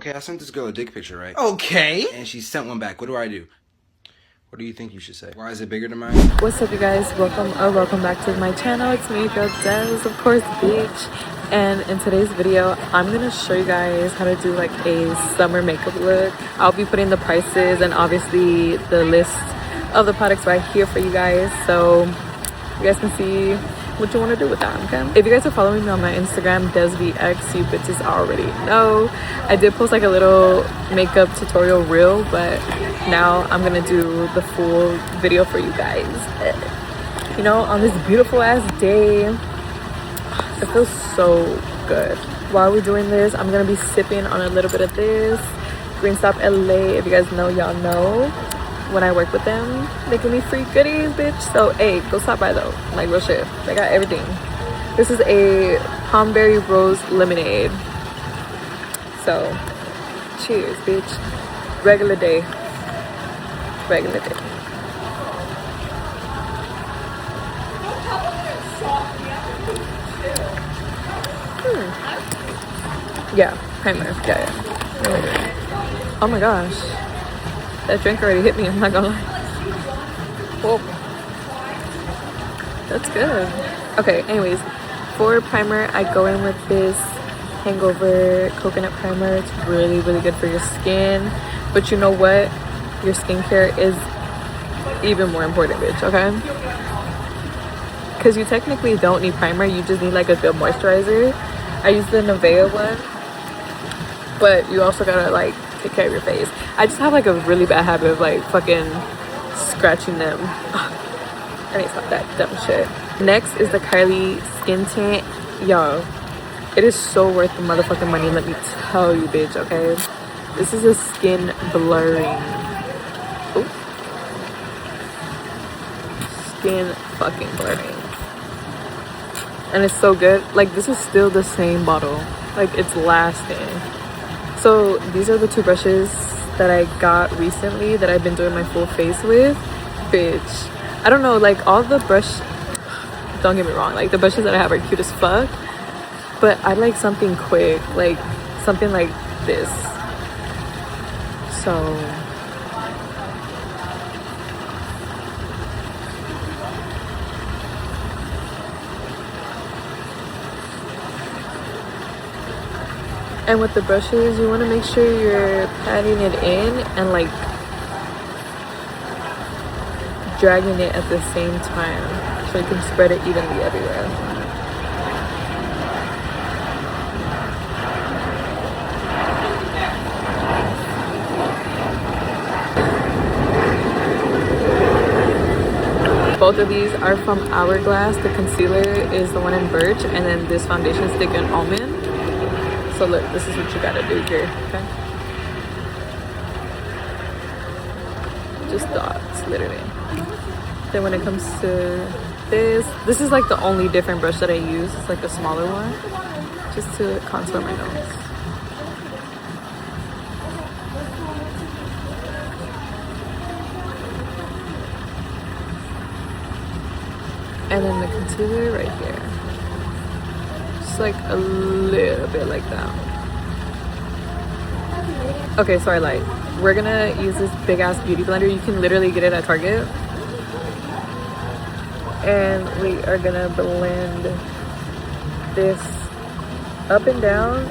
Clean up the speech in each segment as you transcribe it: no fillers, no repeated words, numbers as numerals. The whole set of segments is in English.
Okay, I sent this girl a dick picture, right? Okay. And she sent one back. What do I do? What do you think you should say? Why is it bigger than mine? What's up, you guys? Welcome back to my channel. It's me, girl Des, of course, bitch. And in today's video, I'm gonna show you guys how to do like a summer makeup look. I'll be putting the prices and obviously the list of the products right here for you guys, so you guys can see what you want to do with that. Okay, if you guys are following me on my Instagram, DesVX, you bitches already know I did post like a little makeup tutorial reel, but now I'm gonna do the full video for you guys. You know, on this beautiful ass day, it feels so good. While we're doing this, I'm gonna be sipping on a little bit of this Green Stop LA. If you guys know, y'all know when I work with them, they give me free goodies, bitch. So hey, go stop by though, like real shit. They got everything. This is a Palmberry Rose Lemonade. So cheers, bitch. Regular day. Yeah, primer. Yeah. Oh my gosh, that drink already hit me. I'm not gonna lie. Whoa, that's good. Okay, anyways, for primer, I go in with this Hangover Coconut Primer. It's really good for your skin, but you know what? Your skincare is even more important, bitch, okay? Because you technically don't need primer, you just need like a good moisturizer. I use the Nivea one, but you also gotta like take care of your face. I just have like a really bad habit of like fucking scratching them. I need to stop that dumb shit. Next is the Kylie Skin Tint. Yo, it is so worth the motherfucking money, let me tell you, bitch, okay? This is a skin blurring. Ooh. Skin fucking blurring. And it's so good. Like, this is still the same bottle. Like, it's lasting. So these are the two brushes that I got recently that I've been doing my full face with. Bitch, I don't know, like all the don't get me wrong, like the brushes that I have are cute as fuck, but I like something quick, like something like this. So and with the brushes, you want to make sure you're patting it in and like dragging it at the same time so you can spread it evenly everywhere. Both of these are from Hourglass. The concealer is the one in Birch, and then this foundation stick in Almond. So look, this is what you gotta do here, okay? Just dots, literally. Then when it comes to this is like the only different brush that I use. It's like a smaller one, just to contour my nose. And then the concealer right here. Just like a little bit like that. Okay, so I lied. We're gonna use this big ass beauty blender. You can literally get it at Target. And we are gonna blend this up and down,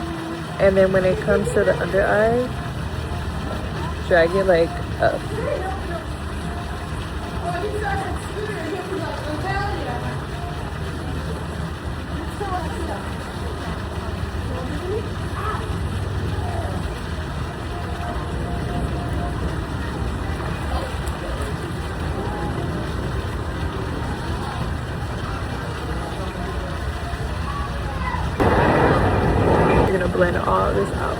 and then when it comes to the under eye, drag it like up. Blend all this out.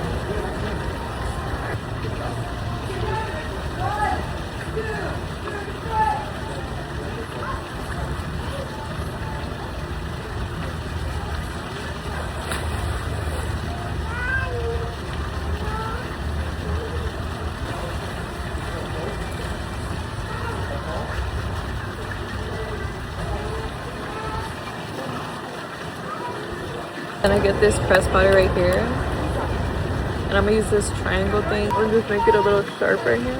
Then I get this press powder right here, And I'm gonna use this triangle thing and just make it a little sharp right here.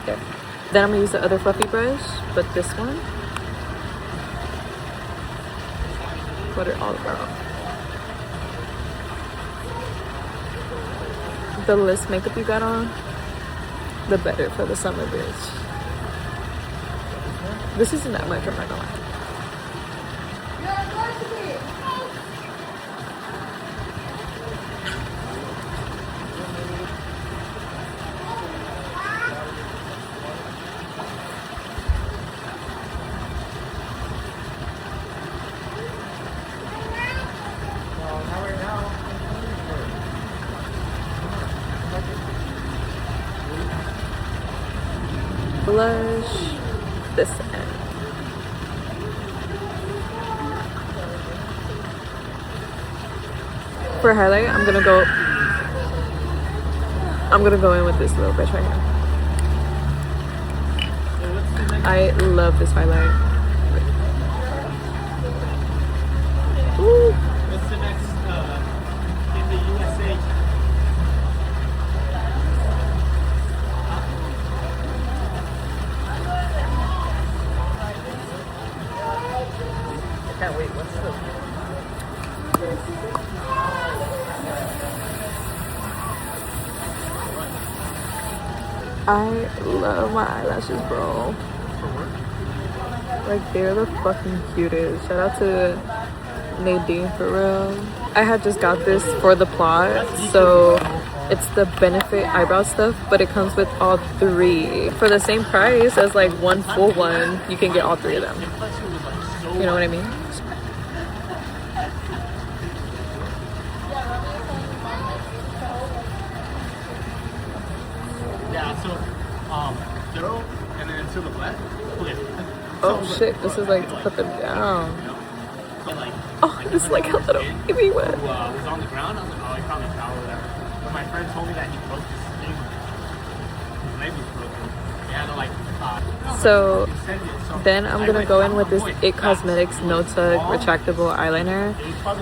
Okay. Then I'm gonna use the other fluffy brush, but this one. Put it all around. The less makeup you got on, the better for the summer, bitch. This isn't that much, I'm not gonna lie. Blush this end. For highlight, I'm gonna go in with this little bitch right here. I love this highlight. Ooh. What's the next in the USA? I can't wait. What's the? I love my eyelashes, bro. Like, they're the fucking cutest. Shout out to Nadine for real. I had just got this for the plot, so it's the Benefit eyebrow stuff, but it comes with all three for the same price as like one full one. You can get all three of them. You know what I mean? Yeah. So, thorough, and then to the left. Okay. Oh shit! This is like to put them down. So like. Oh, this is like a little baby one. Who was on the ground? I was like, oh, he probably fell or whatever. But my friend told me that he broke his thing. His leg was broken. Yeah, no, like. So then I'm gonna go in with this It Cosmetics No Tug retractable eyeliner.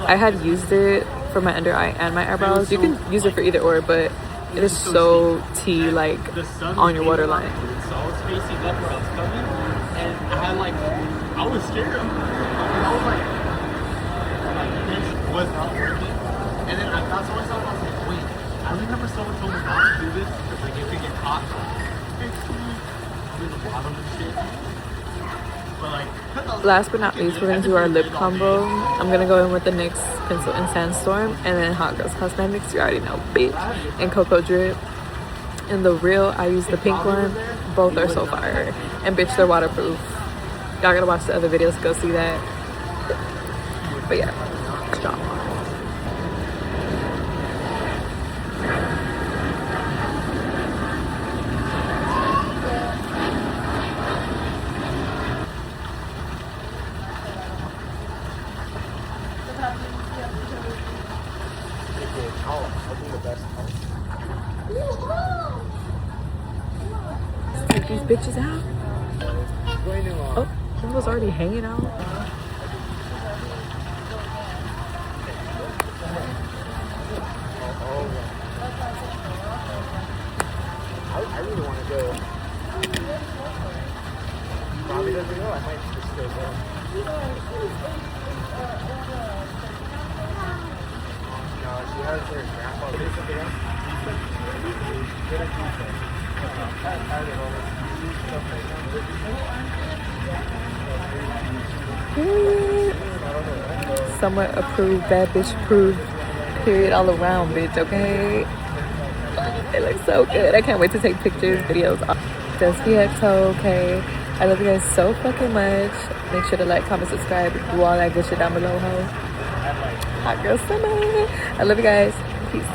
I had used it for my under eye and my eyebrows. You can use it for either or, but it is so tea like on your waterline. So I was facing up where I was coming, and I had like, I was scared. I was like, this was not working. And then I thought to myself, I was like, wait, I remember someone told me not to do this because like it could get hot. In the bottom and shit. But like, Last but not least, we're gonna do our lip combo. I'm gonna go in with the NYX pencil in Sandstorm, and then Hot Girls Cosmetics, you already know, bitch, and Cocoa Drip. And the real, I use the pink one. Both are so fire, and bitch, they're waterproof. Y'all gotta watch the other videos to go see that. But yeah, strong. Take these bitches out. Oh, it was already hanging out. I really want to go. Bobby doesn't know. I might just go there. No, she has her grandpa. Somewhat approved, bad bitch approved, period all around, bitch, okay? It looks so good. I can't wait to take pictures, videos. Just VXO, okay? I love you guys so fucking much. Make sure to like, comment, subscribe, do all that good shit down below, ho. Hot girl summer. I love you guys. Peace.